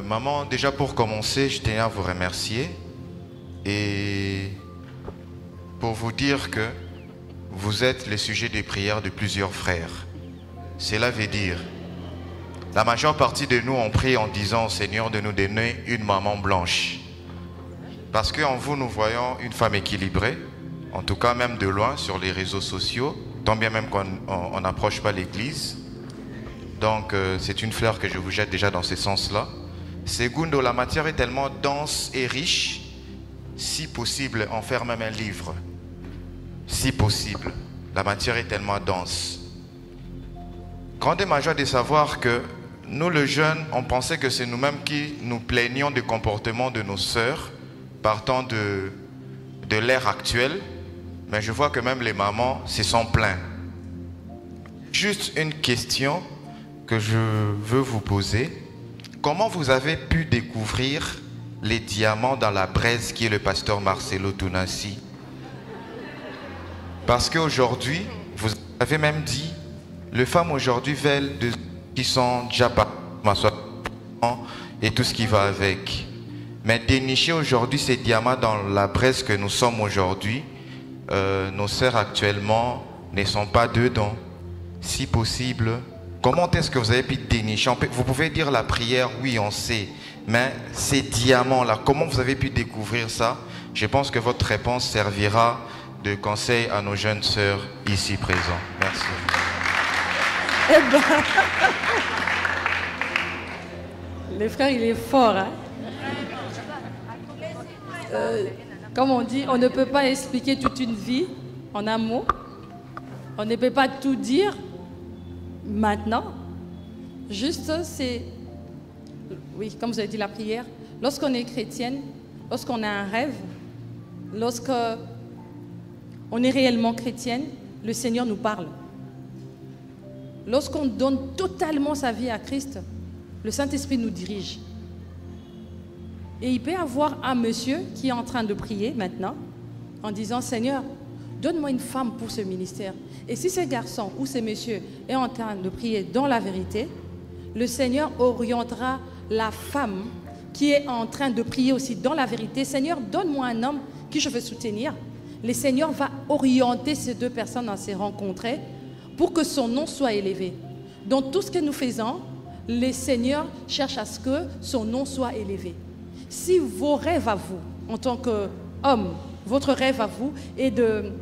Maman, déjà pour commencer, je tiens à vous remercier et pour vous dire que vous êtes le sujet des prières de plusieurs frères. Cela veut dire, la majeure partie de nous ont prié en disant au Seigneur de nous donner une maman blanche. Parce qu'en vous, nous voyons une femme équilibrée, en tout cas même de loin sur les réseaux sociaux, tant bien même qu'on n'approche pas l'église. Donc c'est une fleur que je vous jette déjà dans ce sens-là. Segundo, la matière est tellement dense et riche, si possible, en faire même un livre. Si possible, la matière est tellement dense. Grande est ma joie de savoir que nous, les jeunes, on pensait que c'est nous-mêmes qui nous plaignions du comportement de nos sœurs partant de l'ère actuelle. Mais je vois que même les mamans se sont plaints. Juste une question que je veux vous poser. Comment vous avez pu découvrir les diamants dans la braise qui est le pasteur Marcelo Tounassi? Parce qu'aujourd'hui, vous avez même dit, les femmes aujourd'hui veulent de qui sont déjà pas et tout ce qui va avec. Mais dénicher aujourd'hui ces diamants dans la braise que nous sommes aujourd'hui, nos sœurs actuellement ne sont pas dedans. Si possible, comment est-ce que vous avez pu dénicher? Vous pouvez dire la prière, oui, on sait. Mais ces diamants-là, comment vous avez pu découvrir ça? Je pense que votre réponse servira de conseil à nos jeunes sœurs ici présents. Merci. Eh ben, le frère, il est fort. Hein? Comme on dit, on ne peut pas expliquer toute une vie en un mot. On ne peut pas tout dire maintenant. Juste, c'est... Oui, comme vous avez dit, la prière. Lorsqu'on est chrétienne, lorsqu'on a un rêve, lorsqu'on est réellement chrétienne, le Seigneur nous parle. Lorsqu'on donne totalement sa vie à Christ, le Saint-Esprit nous dirige. Et il peut y avoir un monsieur qui est en train de prier maintenant, en disant, Seigneur, donne-moi une femme pour ce ministère. Et si ce garçon ou ce monsieur est en train de prier dans la vérité, le Seigneur orientera la femme qui est en train de prier aussi dans la vérité. Seigneur, donne-moi un homme qui je veux soutenir. Le Seigneur va orienter ces deux personnes à se rencontrer pour que son nom soit élevé. Dans tout ce que nous faisons, le Seigneur cherche à ce que son nom soit élevé. Si vos rêves à vous, en tant qu'homme, votre rêve à vous est de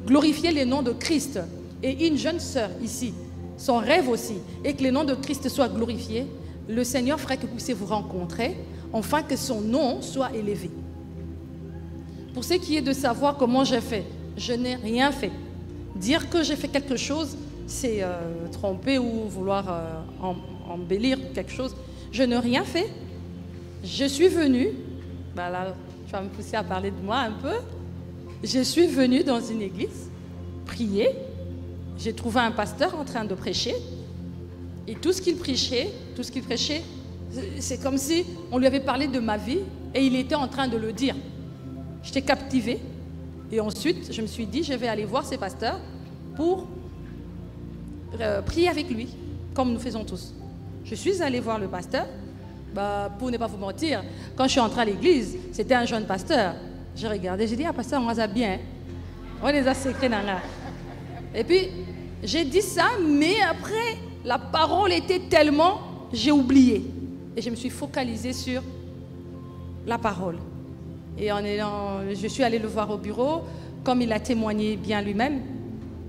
glorifier le nom de Christ, et une jeune sœur ici, son rêve aussi, et que le nom de Christ soit glorifié, le Seigneur ferait que vous puissiez vous rencontrer, afin que son nom soit élevé. Pour ce qui est de savoir comment j'ai fait, je n'ai rien fait. Dire que j'ai fait quelque chose, c'est tromper ou vouloir embellir quelque chose. Je n'ai rien fait. Je suis venue, ben là, tu vas me pousser à parler de moi un peu. Je suis venue dans une église, prier. J'ai trouvé un pasteur en train de prêcher. Et tout ce qu'il prêchait, c'est comme si on lui avait parlé de ma vie et il était en train de le dire. J'étais captivée. Et ensuite, je me suis dit, je vais aller voir ces pasteurs pour prier avec lui, comme nous faisons tous. Je suis allée voir le pasteur. Pour ne pas vous mentir, quand je suis entrée à l'église, c'était un jeune pasteur. J'ai regardé, j'ai dit, ah pasteur, on a bien. On les a secrets dans là. Et puis, j'ai dit ça, mais après, la parole était tellement, j'ai oublié. Et je me suis focalisée sur la parole. Et je suis allée le voir au bureau, comme il a témoigné bien lui-même.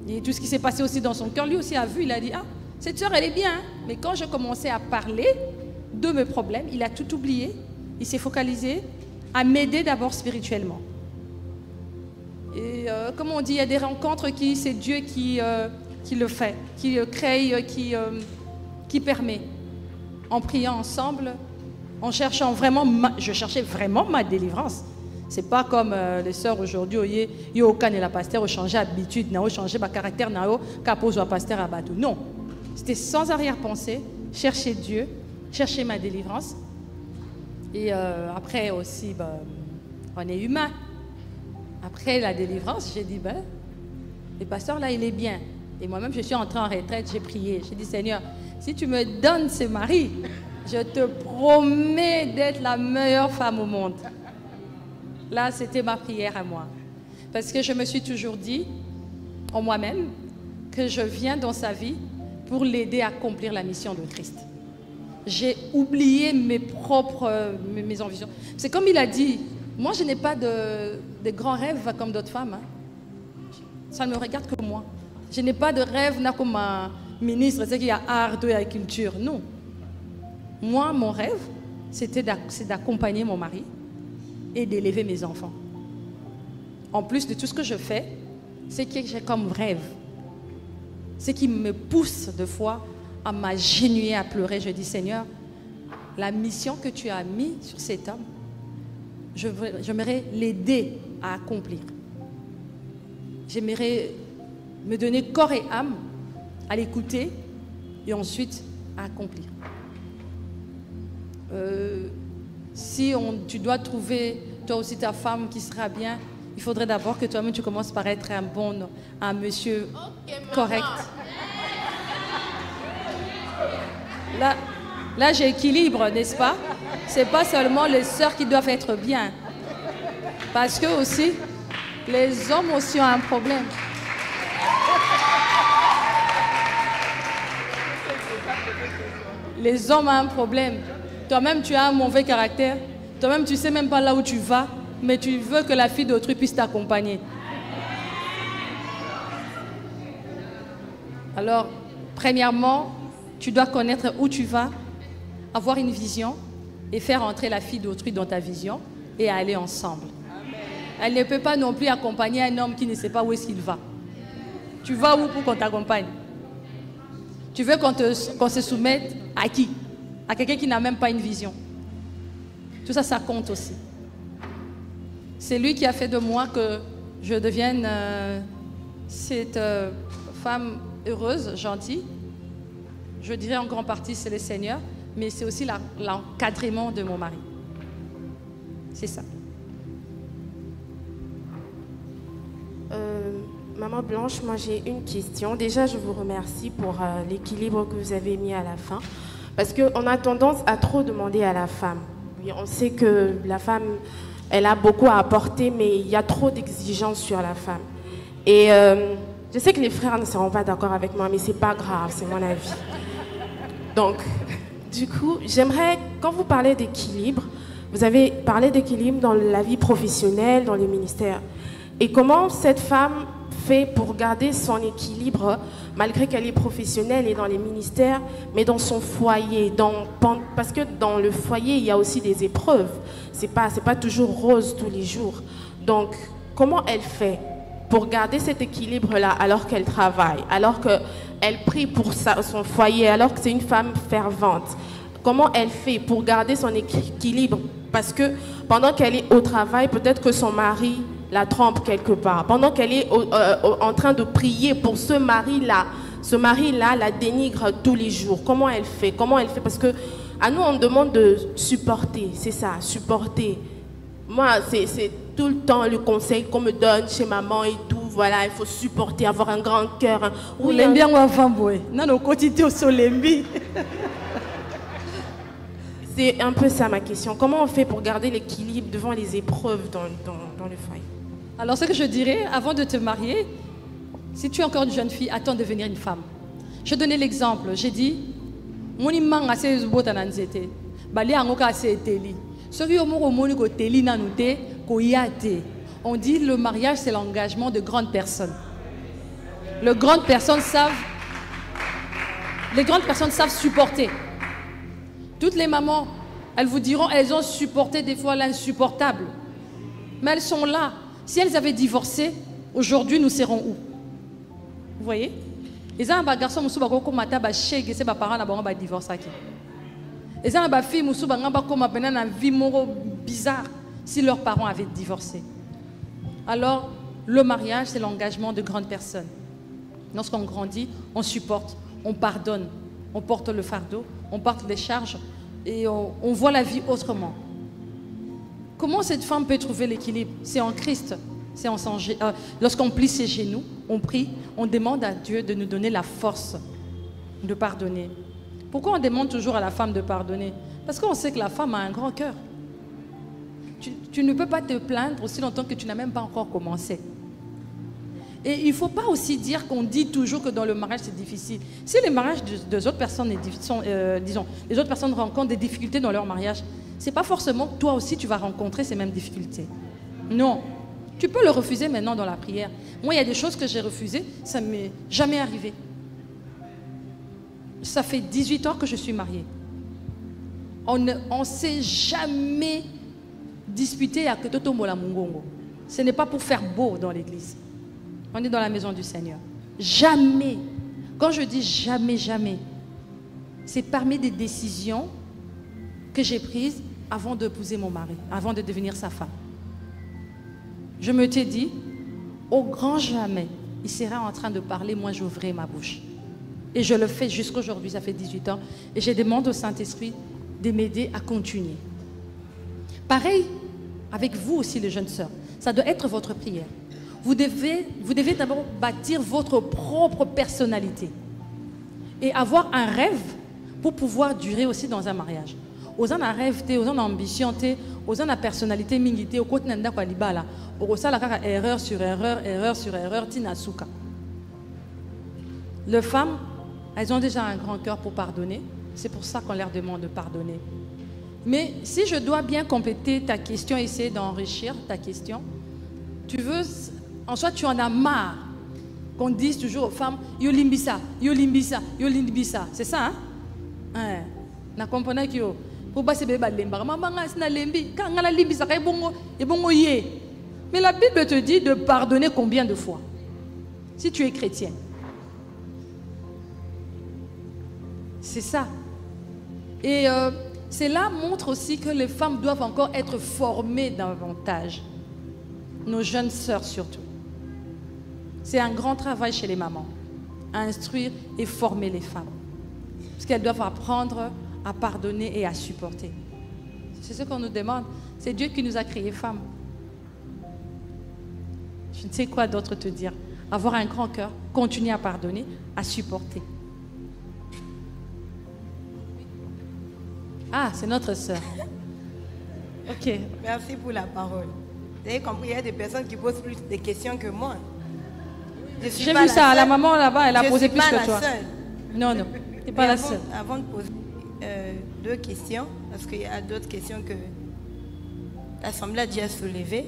Et tout ce qui s'est passé aussi dans son cœur, lui aussi a vu, il a dit, ah, cette soeur, elle est bien. Hein? Mais quand je commençais à parler de mes problèmes, il a tout oublié. Il s'est focalisé à m'aider d'abord spirituellement. Et comme on dit, il y a des rencontres qui, c'est Dieu qui le fait, qui crée, qui permet. En priant ensemble, en cherchant vraiment, je cherchais vraiment ma délivrance. C'est pas comme les sœurs aujourd'hui, il y a aucun et la pasteur ont changé d'habitude, n'a changé ma caractère, n'a pas posé un pasteur à bateau. Non, c'était sans arrière-pensée, chercher Dieu, chercher ma délivrance. Et après aussi, on est humain. Après la délivrance, j'ai dit, le pasteur là, il est bien. Et moi-même, je suis entrée en retraite, j'ai prié. J'ai dit, Seigneur, si tu me donnes ce mari, Je te promets d'être la meilleure femme au monde. Là, c'était ma prière à moi. Parce que je me suis toujours dit, en moi-même, que je viens dans sa vie pour l'aider à accomplir la mission de Christ. J'ai oublié mes ambitions. C'est comme il a dit, moi je n'ai pas de grands rêves comme d'autres femmes. Hein. Ça ne me regarde que moi. Je n'ai pas de rêve comme un ministre, c'est qu'il y a art, et la culture. Non. Moi, mon rêve, c'est d'accompagner mon mari et d'élever mes enfants. En plus de tout ce que je fais, c'est que j'ai comme rêve. Ce qui me pousse de fois à m'agenouiller, à pleurer. Je dis, Seigneur, la mission que tu as mise sur cet homme, j'aimerais l'aider à accomplir. J'aimerais me donner corps et âme à l'écouter et ensuite à accomplir. Si tu dois trouver toi aussi ta femme qui sera bien, il faudrait d'abord que toi-même tu commences par être un monsieur correct. Là j'équilibre, n'est-ce pas? C'est pas seulement les sœurs qui doivent être bien. Parce que aussi, les hommes aussi ont un problème. Les hommes ont un problème. Toi-même, tu as un mauvais caractère. Toi-même, tu ne sais même pas là où tu vas, mais tu veux que la fille d'autrui puisse t'accompagner. Alors, premièrement, tu dois connaître où tu vas, avoir une vision et faire entrer la fille d'autrui dans ta vision et aller ensemble. Elle ne peut pas non plus accompagner un homme qui ne sait pas où est-ce qu'il va. Tu vas où pour qu'on t'accompagne? Tu veux qu'on se soumette à qui? À quelqu'un qui n'a même pas une vision. Tout ça, ça compte aussi. C'est lui qui a fait de moi que je devienne cette femme heureuse, gentille. Je dirais en grande partie c'est le Seigneur, mais c'est aussi l'encadrement de mon mari. C'est ça. Maman Blanche, moi j'ai une question. Déjà, je vous remercie pour l'équilibre que vous avez mis à la fin. Parce qu'on a tendance à trop demander à la femme. Oui, on sait que la femme, elle a beaucoup à apporter, mais il y a trop d'exigences sur la femme. Et je sais que les frères ne seront pas d'accord avec moi, mais c'est pas grave, c'est mon avis. Donc, du coup, j'aimerais, quand vous parlez d'équilibre, vous avez parlé d'équilibre dans la vie professionnelle, dans les ministères. Et comment cette femme fait pour garder son équilibre, malgré qu'elle est professionnelle et dans les ministères, mais dans son foyer, parce que dans le foyer, il y a aussi des épreuves. C'est pas toujours rose tous les jours. Donc, comment elle fait pour garder cet équilibre-là alors qu'elle travaille, alors qu'elle prie pour son foyer, alors que c'est une femme fervente? Comment elle fait pour garder son équilibre? Parce que pendant qu'elle est au travail, peut-être que son mari la trompe quelque part. Pendant qu'elle est en train de prier pour ce mari-là la dénigre tous les jours. Comment elle fait? Parce que à nous, on demande de supporter, c'est ça, supporter. Moi, c'est tout le temps le conseil qu'on me donne chez maman et tout. Voilà, il faut supporter, avoir un grand cœur. Oui, bien on va non, au quotidien au solembi. C'est un peu ça ma question. Comment on fait pour garder l'équilibre devant les épreuves dans le foyer? Alors, ce que je dirais, avant de te marier, si tu es encore une jeune fille, attends de devenir une femme. Je donnais l'exemple. J'ai dit, on dit le mariage, c'est l'engagement de grandes personnes. Les grandes personnes savent supporter. Toutes les mamans, elles vous diront, elles ont supporté des fois l'insupportable. Mais elles sont là. Si elles avaient divorcé, aujourd'hui, nous serons où? Vous voyez? Les gens qui garçons musu bako koma ta ba shege se ba parents na bango ba divorcer ki. Les gens ba fille musu ba ngamba koma pena na vie moro bizarre si leurs parents avaient divorcé. Alors, le mariage, c'est l'engagement de grandes personnes. Lorsqu'on grandit, on supporte, on pardonne, on porte le fardeau, on porte les charges et on voit la vie autrement. Comment cette femme peut trouver l'équilibre? C'est en Christ. C'est lorsqu'on plie ses genoux, on prie, on demande à Dieu de nous donner la force de pardonner Pourquoi on demande toujours à la femme de pardonner? Parce qu'on sait que la femme a un grand cœur. Tu ne peux pas te plaindre aussi longtemps que tu n'as même pas encore commencé. Et il ne faut pas aussi dire qu'on dit toujours que dans le mariage c'est difficile. Si les mariages des autres personnes, disons, les autres personnes rencontrent des difficultés dans leur mariage, ce n'est pas forcément que toi aussi tu vas rencontrer ces mêmes difficultés. Non. Tu peux le refuser maintenant dans la prière. Moi, il y a des choses que j'ai refusées, ça ne m'est jamais arrivé. Ça fait 18 ans que je suis mariée. On ne s'est jamais disputé à Ketoto Mola Mungongo. Ce n'est pas pour faire beau dans l'église. On est dans la maison du Seigneur. Jamais. Quand je dis jamais, jamais, c'est parmi des décisions que j'ai prises avant d'épouser mon mari, avant de devenir sa femme. Je me t'ai dit, au grand jamais, il sera en train de parler, moi j'ouvrirai ma bouche. Et je le fais jusqu'aujourd'hui, ça fait 18 ans. Et je demande au Saint-Esprit de m'aider à continuer. Pareil, avec vous aussi les jeunes sœurs, ça doit être votre prière. Vous devez d'abord bâtir votre propre personnalité et avoir un rêve pour pouvoir durer aussi dans un mariage. Aux gens un rêve, aux gens ambition, aux gens personnalité mingité, au côté nanda kwa libala, au ça la erreur sur erreur, tinasuka. Les femmes, elles ont déjà un grand cœur pour pardonner. C'est pour ça qu'on leur demande de pardonner. Mais si je dois bien compléter ta question, essayer d'enrichir ta question, tu veux, en soi, tu en as marre qu'on dise toujours aux femmes, yo limbisa, yo limbisa, yo limbisa. C'est ça, hein? Na comprenez que yo, pour passer bébé lemba, maman na lembi, quand on a limbisa, et bon yé. Mais la Bible te dit de pardonner combien de fois? Si tu es chrétien. C'est ça. Et cela montre aussi que les femmes doivent encore être formées davantage. Nos jeunes sœurs surtout. C'est un grand travail chez les mamans, à instruire et former les femmes. Parce qu'elles doivent apprendre à pardonner et à supporter. C'est ce qu'on nous demande. C'est Dieu qui nous a créées femmes. Je ne sais quoi d'autre te dire. Avoir un grand cœur, continuer à pardonner, à supporter. Ah, c'est notre sœur. Ok. Merci pour la parole. Vous avez compris, il y a des personnes qui posent plus de questions que moi. J'ai vu ça, la maman là-bas, elle a posé plus que toi. Seule. Non, non, tu n'es pas la seule. Avant de poser deux questions, parce qu'il y a d'autres questions que l'Assemblée a déjà soulevées.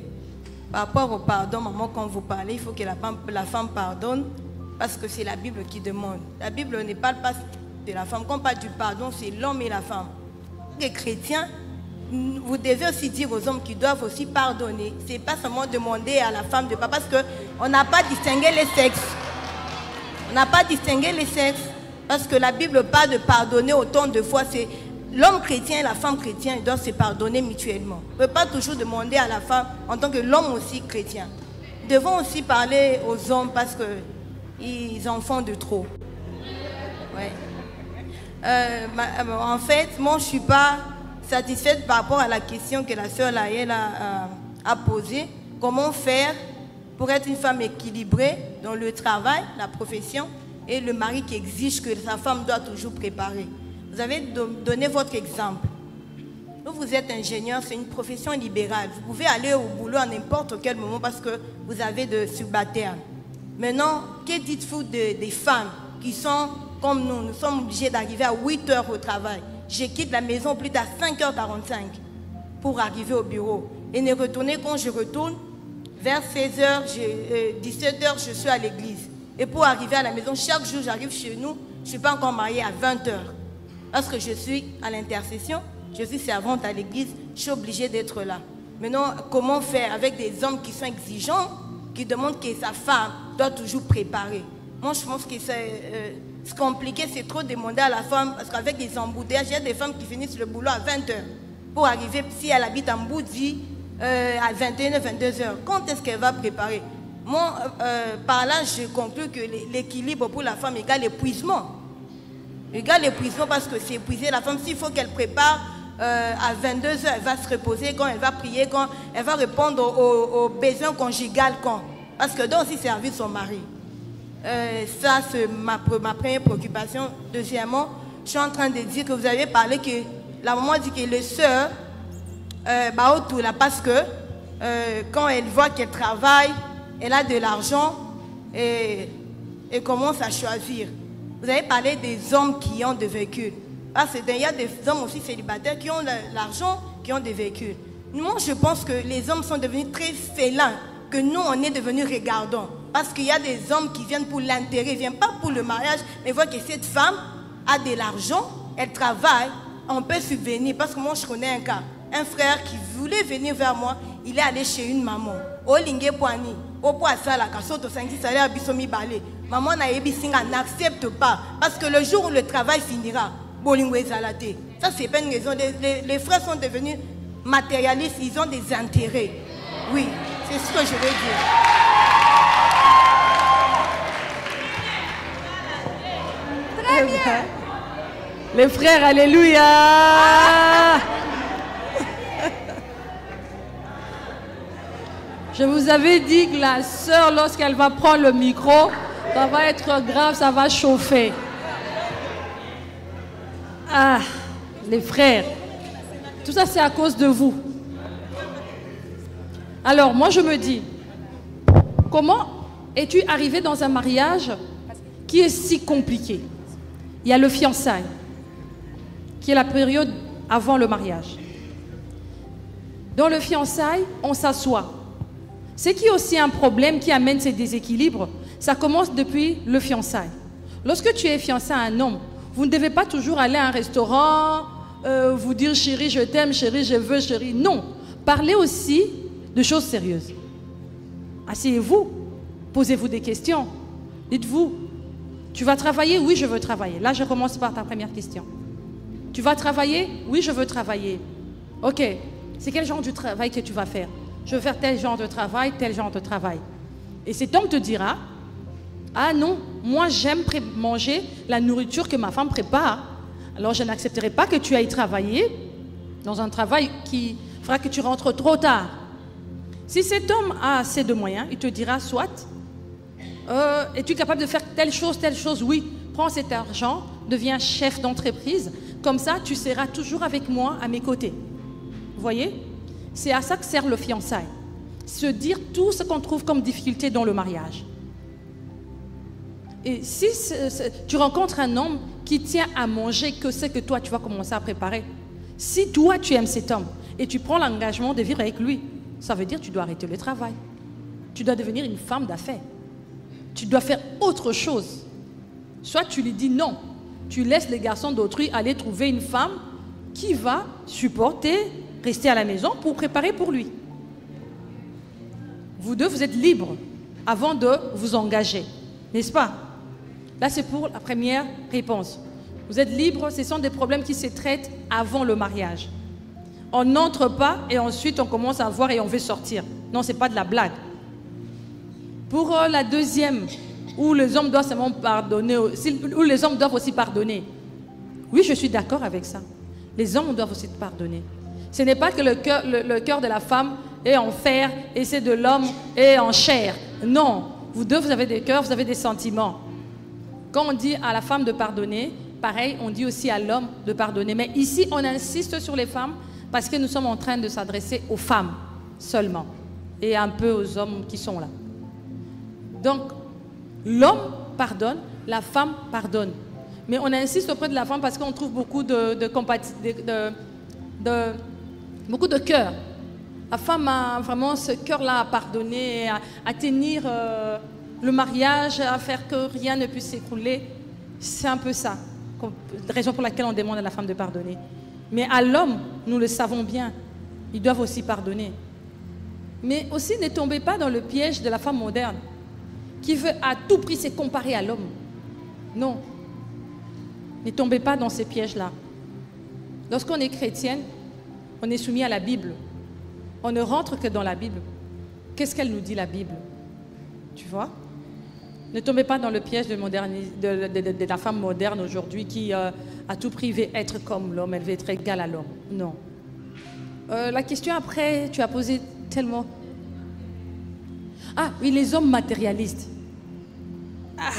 Par rapport au pardon, maman, quand vous parlez, il faut que la femme pardonne, parce que c'est la Bible qui demande. La Bible ne parle pas de la femme. Quand on parle du pardon, c'est l'homme et la femme. Les chrétiens, vous devez aussi dire aux hommes qui doivent aussi pardonner. Ce n'est pas seulement demander à la femme de pas, parce qu'on n'a pas distingué les sexes. On n'a pas distingué les sexes, parce que la Bible parle de pardonner autant de fois. C'est l'homme chrétien et la femme chrétienne, ils doivent se pardonner mutuellement. On ne peut pas toujours demander à la femme en tant que l'homme aussi chrétien. Nous devons aussi parler aux hommes parce qu'ils en font de trop. Ouais. En fait, moi je ne suis pas satisfaite par rapport à la question que la sœur Laëlle a posée. Comment faire pour être une femme équilibrée dans le travail, la profession, et le mari qui exige que sa femme doit toujours préparer. Vous avez donné votre exemple. Vous êtes ingénieur, c'est une profession libérale. Vous pouvez aller au boulot à n'importe quel moment parce que vous avez de subalternes. Maintenant, que dites-vous des femmes qui sont comme nous sommes obligés d'arriver à 8 heures au travail. Je quitte la maison plus tard 5h45 pour arriver au bureau. Et ne retourner quand je retourne, vers 16h, 17h, je suis à l'église. Et pour arriver à la maison, chaque jour, j'arrive chez nous, je ne suis pas encore mariée à 20h. Parce que je suis à l'intercession, je suis servante à l'église, je suis obligée d'être là. Maintenant, comment faire avec des hommes qui sont exigeants, qui demandent que sa femme doit toujours préparer? Moi, je pense que c'est compliqué, c'est trop demander à la femme, parce qu'avec les embouteillages, il y a des femmes qui finissent le boulot à 20h pour arriver, si elle habite en Boudi, à 21h, 22h. Quand est-ce qu'elle va préparer? Moi, par là, je conclus que l'équilibre pour la femme égale l'épuisement. Égale l'épuisement parce que c'est épuisé. La femme, s'il faut qu'elle prépare à 22h, elle va se reposer quand, elle va prier quand, elle va répondre aux besoins conjugaux quand. Parce que doit aussi servir son mari. Ça, c'est ma première préoccupation. Deuxièmement, je suis en train de dire que vous avez parlé que la maman dit que les sœurs, autour là, parce que quand elle voit qu'elle travaille, elle a de l'argent et commence à choisir. Vous avez parlé des hommes qui ont des véhicules. Parce qu'il y a des hommes aussi célibataires qui ont l'argent, qui ont des véhicules. Moi, je pense que les hommes sont devenus très félins, que nous, on est devenus regardants. Parce qu'il y a des hommes qui viennent pour l'intérêt, ils ne viennent pas pour le mariage, mais voient que cette femme a de l'argent, elle travaille, on peut subvenir. Parce que moi, je connais un cas, un frère qui voulait venir vers moi, il est allé chez une maman. Olingue Poani, Opoasala, Kasoto Sangi, Salaire Bisomi Balé. Maman n'accepte pas. Parce que le jour où le travail finira, ça, c'est pas une raison. Les frères sont devenus matérialistes, ils ont des intérêts. Oui, c'est ce que je veux dire. Très bien. Les frères, alléluia. Je vous avais dit que la sœur, lorsqu'elle va prendre le micro, ça va être grave, ça va chauffer. Ah, les frères, tout ça c'est à cause de vous. Alors moi je me dis, comment es-tu arrivé dans un mariage qui est si compliqué? Il y a le fiançailles, qui est la période avant le mariage. Dans le fiançailles, on s'assoit. Ce qui est aussi un problème qui amène ces déséquilibres, ça commence depuis le fiançailles. Lorsque tu es fiancé à un homme, vous ne devez pas toujours aller à un restaurant, vous dire chérie je t'aime, chérie je veux, chérie. Non, parlez aussi de choses sérieuses. Asseyez-vous, posez-vous des questions. Dites-vous, tu vas travailler? Oui, je veux travailler. Là, je commence par ta première question. Tu vas travailler? Oui, je veux travailler. Ok, c'est quel genre de travail que tu vas faire? Je veux faire tel genre de travail, tel genre de travail. Et cet homme te dira, ah non, moi j'aime manger la nourriture que ma femme prépare. Alors je n'accepterai pas que tu ailles travailler dans un travail qui fera que tu rentres trop tard. Si cet homme a assez de moyens, il te dira soit, es-tu capable de faire telle chose? Oui, prends cet argent, deviens chef d'entreprise. Comme ça, tu seras toujours avec moi à mes côtés. Vous voyez? C'est à ça que sert le fiançailles. Se dire tout ce qu'on trouve comme difficulté dans le mariage. Et si tu rencontres un homme qui tient à manger que ce que toi tu vas commencer à préparer, si toi tu aimes cet homme et tu prends l'engagement de vivre avec lui, ça veut dire que tu dois arrêter le travail. Tu dois devenir une femme d'affaires. Tu dois faire autre chose. Soit tu lui dis non, tu laisses les garçons d'autrui aller trouver une femme qui va supporter, rester à la maison pour préparer pour lui. Vous deux, vous êtes libres avant de vous engager, n'est-ce pas? Là, c'est pour la première réponse. Vous êtes libres, ce sont des problèmes qui se traitent avant le mariage. On n'entre pas et ensuite on commence à voir et on veut sortir. Non, ce n'est pas de la blague. Pour la deuxième, où les hommes doivent seulement pardonner, où les hommes doivent aussi pardonner. Oui, je suis d'accord avec ça. Les hommes doivent aussi pardonner. Ce n'est pas que le cœur de la femme est en fer et c'est de l'homme est en chair. Non, vous deux, vous avez des cœurs, vous avez des sentiments. Quand on dit à la femme de pardonner, pareil, on dit aussi à l'homme de pardonner. Mais ici, on insiste sur les femmes parce que nous sommes en train de s'adresser aux femmes seulement et un peu aux hommes qui sont là. Donc, l'homme pardonne, la femme pardonne. Mais on insiste auprès de la femme parce qu'on trouve beaucoup beaucoup de cœur. La femme a vraiment ce cœur-là à pardonner, à tenir le mariage, à faire que rien ne puisse s'écrouler. C'est un peu ça, la raison pour laquelle on demande à la femme de pardonner. Mais à l'homme, nous le savons bien, ils doivent aussi pardonner. Mais aussi, ne tombez pas dans le piège de la femme moderne, qui veut à tout prix se comparer à l'homme. Non. Ne tombez pas dans ces pièges-là. Lorsqu'on est chrétienne, on est soumis à la Bible. On ne rentre que dans la Bible. Qu'est-ce qu'elle nous dit, la Bible? Tu vois? Ne tombez pas dans le piège de la femme moderne aujourd'hui qui, à tout prix, veut être comme l'homme, elle veut être égale à l'homme. Non. La question après, tu as posé tellement... Ah, oui, les hommes matérialistes. Ah.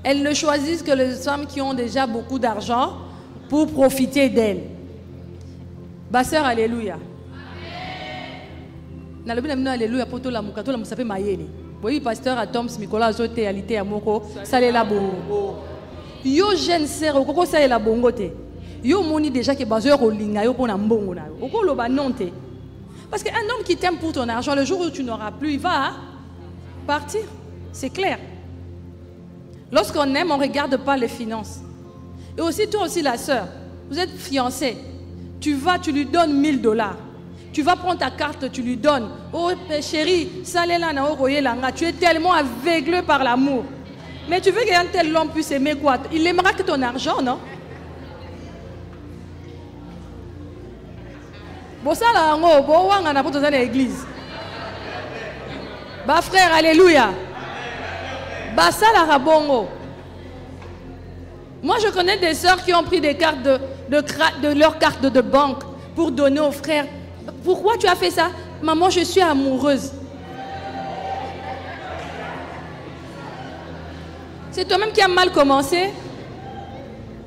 Elles ne choisissent que les femmes qui ont déjà beaucoup d'argent pour profiter d'elles. Basseur, alléluia. Alléluia pour tout la mouka, tout la moussa mayele. Oui, pasteur à Toms, Nicolas Zote, alité à Moko, salé la bongo. Yo jeune sœur, koko salé la bongo te. Yo moni déjà que baseur au linga, yo pour na mbongo na. Oko lo ba non te. Parce qu'un homme qui t'aime pour ton argent, le jour où tu n'auras plus, il va partir. C'est clair. Lorsqu'on aime, on ne regarde pas les finances. Et aussi, toi aussi, la sœur, vous êtes fiancés. Tu vas, tu lui donnes 1 000 $. Tu vas prendre ta carte, tu lui donnes. Oh chérie, tu es tellement aveuglé par l'amour. Mais tu veux qu'un tel homme puisse aimer quoi? Il aimera que ton argent, non? Bon, ça là, on a pas l'église. Bah frère, alléluia. Bah ça là, rabongo. Moi, je connais des sœurs qui ont pris des cartes de leur carte de banque pour donner aux frères. Pourquoi tu as fait ça? Maman, je suis amoureuse. C'est toi-même qui as mal commencé.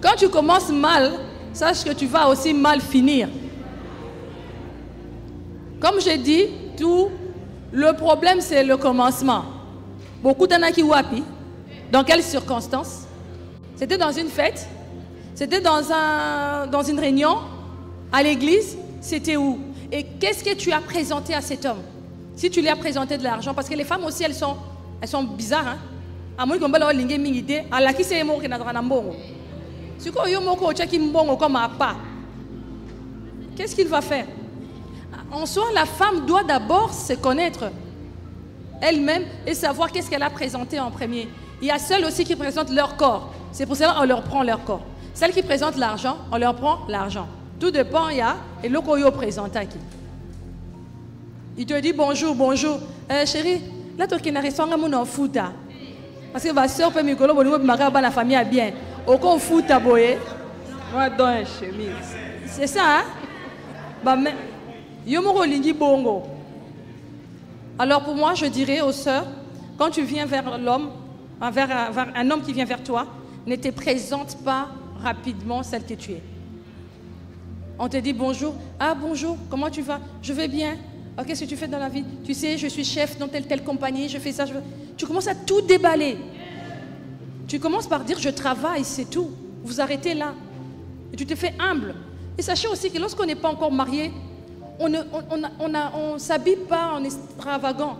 Quand tu commences mal, sache que tu vas aussi mal finir. Comme je dis, tout le problème c'est le commencement. Beaucoup d'en a qui wapi. Dans quelles circonstances? C'était dans une fête? C'était dans une réunion? À l'église? C'était où? Et qu'est-ce que tu as présenté à cet homme? Si tu lui as présenté de l'argent, parce que les femmes aussi elles sont bizarres. Hein? Qu'est-ce qu'il va faire? En soi, la femme doit d'abord se connaître elle-même et savoir qu'est-ce qu'elle a présenté en premier. Il y a celles aussi qui présentent leur corps. C'est pour cela qu'on leur prend leur corps. Celles qui présentent l'argent, on leur prend l'argent. Tout dépend, il y a et le koyo présente à qui. Il te dit bonjour, bonjour. Chérie, là tu es restaurant mon foot. Parce que ma soeur peut me dire la famille a bien. Au con foot à boyer. Moi dans une chemise. C'est ça, hein? Bah mais bongo. Alors pour moi, je dirais aux sœurs, quand tu viens vers l'homme, vers un homme qui vient vers toi, ne te présente pas rapidement celle que tu es. On te dit bonjour. Ah bonjour, comment tu vas? Je vais bien. Oh, qu'est-ce que tu fais dans la vie? Tu sais, je suis chef dans telle compagnie, je fais ça. Tu commences à tout déballer. Tu commences par dire je travaille, c'est tout. Vous arrêtez là. Et tu te fais humble. Et sachez aussi que lorsqu'on n'est pas encore marié, on ne s'habille pas en extravagant.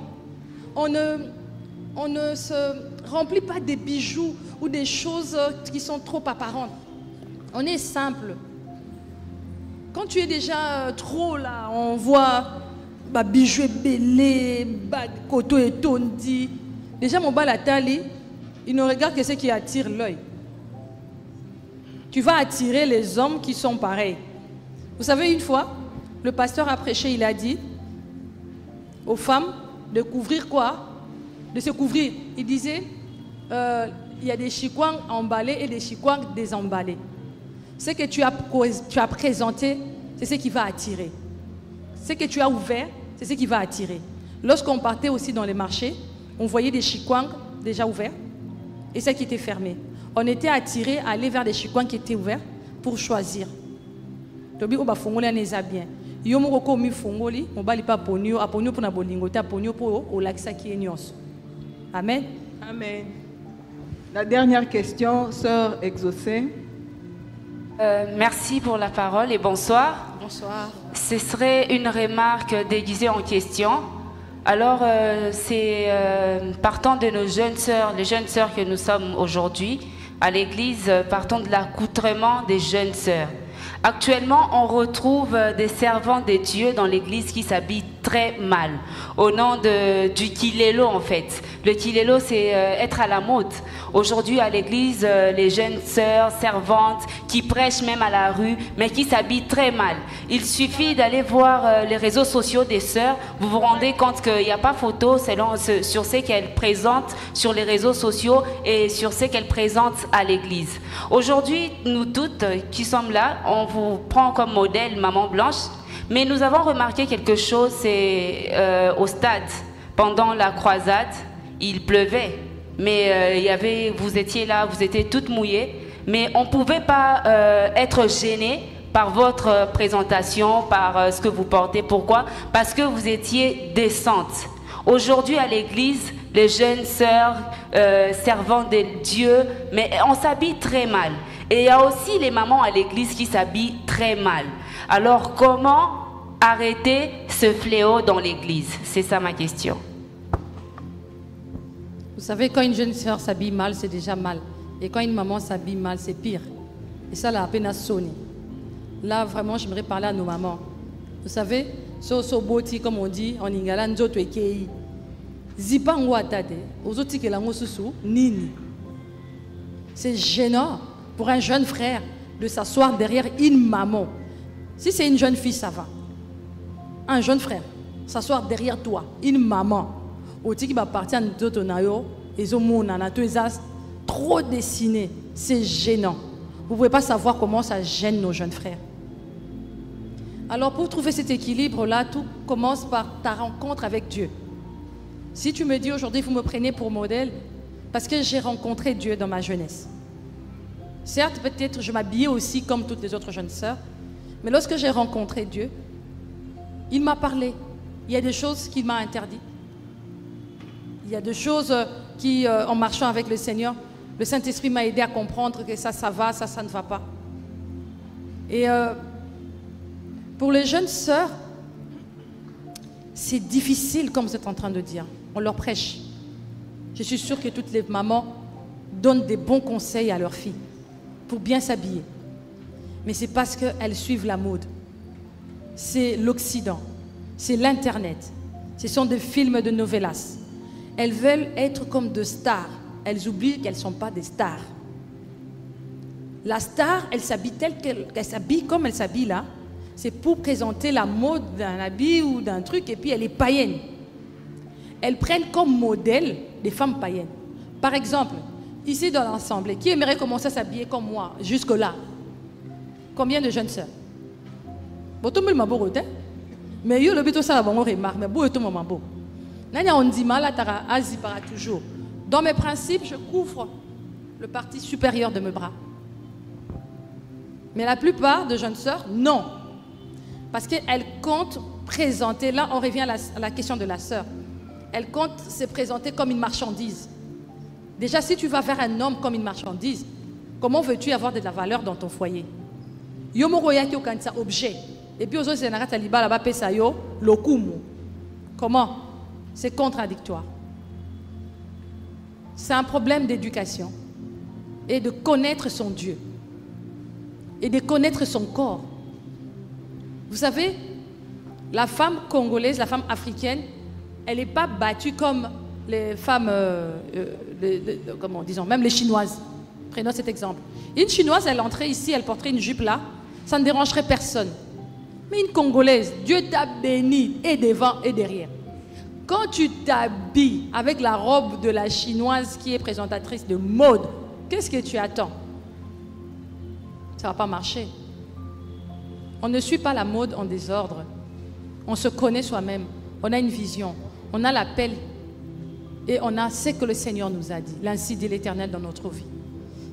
On ne se remplit pas des bijoux ou des choses qui sont trop apparentes. On est simple. Quand tu es déjà trop là, on voit bijoux belé, koto et tondi. Déjà mon balatali, il ne regarde que ce qui attire l'œil. Tu vas attirer les hommes qui sont pareils. Vous savez, une fois, le pasteur a prêché, il a dit aux femmes de couvrir quoi? De se couvrir. Il disait, il y a des chikwang emballés et des chikwang désemballés. Ce que tu as présenté, c'est ce qui va attirer. Ce que tu as ouvert, c'est ce qui va attirer. Lorsqu'on partait aussi dans les marchés, on voyait des chikwang déjà ouverts et ceux qui étaient fermés. On était attirés à aller vers des chikwang qui étaient ouverts pour choisir. Tobi oba fongoli aneza bien. Yo moko mi fongoli, on bali pa ponyo, aponyo pour na bolingo, ta ponyo pour o laksa ki enyos. Amen. Amen. La dernière question, sœur Exaucée. Merci pour la parole et bonsoir. Bonsoir. Ce serait une remarque déguisée en question. Alors, c'est partant de nos jeunes sœurs, les jeunes sœurs que nous sommes aujourd'hui à l'église, partons de l'accoutrement des jeunes sœurs. Actuellement, on retrouve des servantes de Dieu dans l'église qui s'habillent très mal, au nom du kilelo en fait. Le kilelo, c'est être à la mode. Aujourd'hui, à l'église, les jeunes sœurs, servantes, qui prêchent même à la rue, mais qui s'habillent très mal. Il suffit d'aller voir les réseaux sociaux des sœurs, vous vous rendez compte qu'il n'y a pas photo sur ce qu'elles présentent sur les réseaux sociaux et sur ce qu'elles présentent à l'église. Aujourd'hui, nous toutes qui sommes là, on vous prend comme modèle Maman Blanche, mais nous avons remarqué quelque chose, c'est au stade, pendant la croisade, il pleuvait. mais vous étiez là, vous étiez toutes mouillées, mais on ne pouvait pas être gêné par votre présentation, par ce que vous portez. Pourquoi? Parce que vous étiez décente. Aujourd'hui à l'église, les jeunes sœurs servant de Dieu, mais on s'habille très mal. Et il y a aussi les mamans à l'église qui s'habillent très mal. Alors comment arrêter ce fléau dans l'église? C'est ça ma question. Vous savez, quand une jeune sœur s'habille mal, c'est déjà mal. Et quand une maman s'habille mal, c'est pire. Et ça, là, à peine à sonner. Là, vraiment, j'aimerais parler à nos mamans. Vous savez, so boti, comme on dit, en ingala, nzoto ekei. Zipa ngwatade, ozoti ke lango susu, nini. C'est gênant pour un jeune frère de s'asseoir derrière une maman. Si c'est une jeune fille, ça va. Un jeune frère, s'asseoir derrière toi, une maman. Oti qui va partir en nzoto nayo, trop dessiné, c'est gênant. Vous ne pouvez pas savoir comment ça gêne nos jeunes frères. Alors pour trouver cet équilibre-là, tout commence par ta rencontre avec Dieu. Si tu me dis aujourd'hui, vous me prenez pour modèle, parce que j'ai rencontré Dieu dans ma jeunesse. Certes, peut-être je m'habillais aussi comme toutes les autres jeunes sœurs, mais lorsque j'ai rencontré Dieu, il m'a parlé. Il y a des choses qu'il m'a interdites. Il y a des choses qui, en marchant avec le Seigneur, le Saint-Esprit m'a aidé à comprendre que ça va, ça ne va pas. Et pour les jeunes sœurs, c'est difficile, comme vous êtes en train de dire. On leur prêche. Je suis sûre que toutes les mamans donnent des bons conseils à leurs filles pour bien s'habiller. Mais c'est parce qu'elles suivent la mode. C'est l'Occident, c'est l'Internet. Ce sont des films de novelas. Elles veulent être comme des stars. Elles oublient qu'elles ne sont pas des stars. La star, elle s'habille telle qu'elle s'habille comme elle s'habille là. C'est pour présenter la mode d'un habit ou d'un truc et puis elle est païenne. Elles prennent comme modèle des femmes païennes. Par exemple, ici dans l'ensemble, qui aimerait commencer à s'habiller comme moi jusque-là? Combien de jeunes sœurs? Bon, tout le monde m'a beau, mais yo le but ça la bonne remarque, mais beau tout le monde beau. Nanya on dit mal à Asie para toujours. Dans mes principes, je couvre le partie supérieure de mes bras. Mais la plupart de jeunes sœurs, non. Parce qu'elles comptent présenter, là on revient à la question de la sœur, elles comptent se présenter comme une marchandise. Déjà, si tu vas vers un homme comme une marchandise, comment veux-tu avoir de la valeur dans ton foyer? Objet. Et puis, comment? C'est contradictoire. C'est un problème d'éducation et de connaître son Dieu et de connaître son corps. Vous savez, la femme congolaise, la femme africaine, elle n'est pas battue comme les femmes, comment disons, même les chinoises. Prenons cet exemple. Une chinoise, elle entrait ici, elle porterait une jupe là, ça ne dérangerait personne. Mais une congolaise, Dieu t'a béni et devant et derrière. Quand tu t'habilles avec la robe de la chinoise qui est présentatrice de mode, qu'est-ce que tu attends? Ça ne va pas marcher. On ne suit pas la mode en désordre. On se connaît soi-même. On a une vision. On a l'appel. Et on a ce que le Seigneur nous a dit. L'ainsi dit l'Éternel dans notre vie.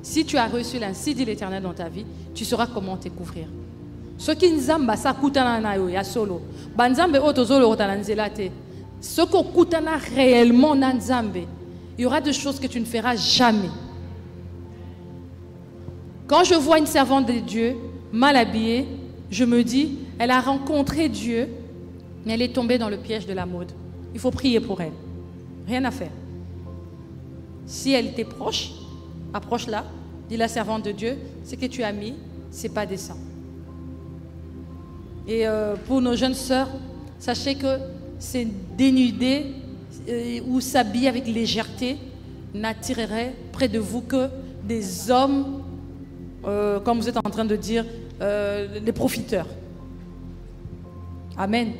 Si tu as reçu l'ainsi dit l'Éternel dans ta vie, tu sauras comment te couvrir. Ce qui nzamba sa kutana na yo ya solo. Banzambe otozolo otananzelate. Ce qu'on kutana réellement na nzambe, il y aura des choses que tu ne feras jamais. Quand je vois une servante de Dieu mal habillée, je me dis, elle a rencontré Dieu, mais elle est tombée dans le piège de la mode. Il faut prier pour elle. Rien à faire. Si elle était proche, approche-la, dis la servante de Dieu, ce que tu as mis, ce n'est pas décent. Et pour nos jeunes sœurs, sachez que c'est dénuder ou s'habiller avec légèreté n'attirerait près de vous que des hommes, comme vous êtes en train de dire, des profiteurs. Amen.